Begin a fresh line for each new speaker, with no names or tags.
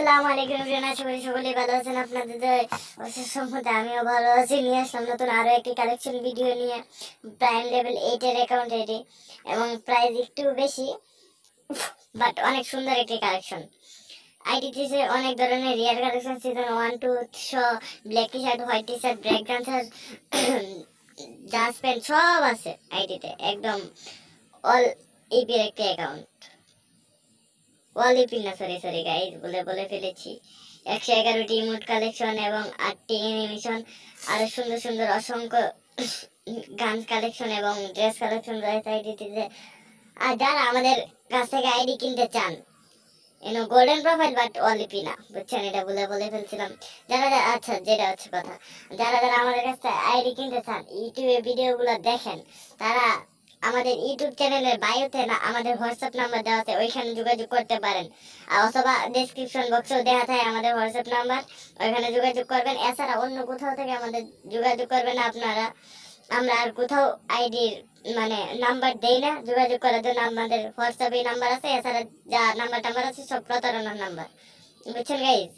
আসসালামু আলাইকুম এভরিওয়ান, আশা করি সকলেই ভালো আছেন। আপনাদের অশেষ সম্মতে আমিও ভালো আছি। নিয়ে আসলাম নতুন আরো একটি কালেকশন ভিডিও নিয়ে। প্রাইম লেভেল 8 এর অ্যাকাউন্ট এটি, এবং প্রাইস একটু বেশি, বাট অনেক সুন্দর একটি কালেকশন। আইডিতে অনেক ধরনের রিয়ার কালেকশন, সিজন 1 2 সহ black T shirt, white T shirt, black dancer, just pant সব আছে আইডিতে। একদম অল ইপির একটি অ্যাকাউন্ট। ওয়ালিপি না, সরি সরি গাইজ, বলে ফেলেছি। 111টি ইমোট কালেকশন এবং 8টি অ্যানিমেশন, আরো সুন্দর সুন্দর অসংখ্য গান কালেকশন এবং ড্রেস কালেকশন রয়েছে আইডিটিতে। আর যারা আমাদের কাছ থেকে আইডি কিনতে চান, গোল্ডেন প্রোফাইল বাট ওয়ালিপি না, বুঝছেন, এটা বলে ফেলছিলাম। আচ্ছা, যেটা হচ্ছে কথা, যারা আমাদের কাছ থেকে আইডি কিনতে চান, ইউটিউবে ভিডিওগুলো দেখেন, তারা আমাদের ইউটিউব চ্যানেলের বায়োতে না আমাদের হোয়াটসঅ্যাপ নাম্বার দেওয়া আছে, ওইখানে যোগাযোগ করতে পারেন। অথবা ডেসক্রিপশন বক্সেও দেওয়া থাকে আমাদের হোয়াটসঅ্যাপ নাম্বার, ওইখানে যোগাযোগ করবেন। এছাড়া অন্য কোথাও থেকে আমাদের যোগাযোগ করবেন আপনারা। আমরা আর কোথাও আইডির নাম্বার দেই না যোগাযোগ করার জন্য। আমাদের হোয়াটসঅ্যাপে নাম্বার আছে, এছাড়া যা নাম্বার আছে সব প্রতারণার নাম্বার, বুঝছেন গাইজ।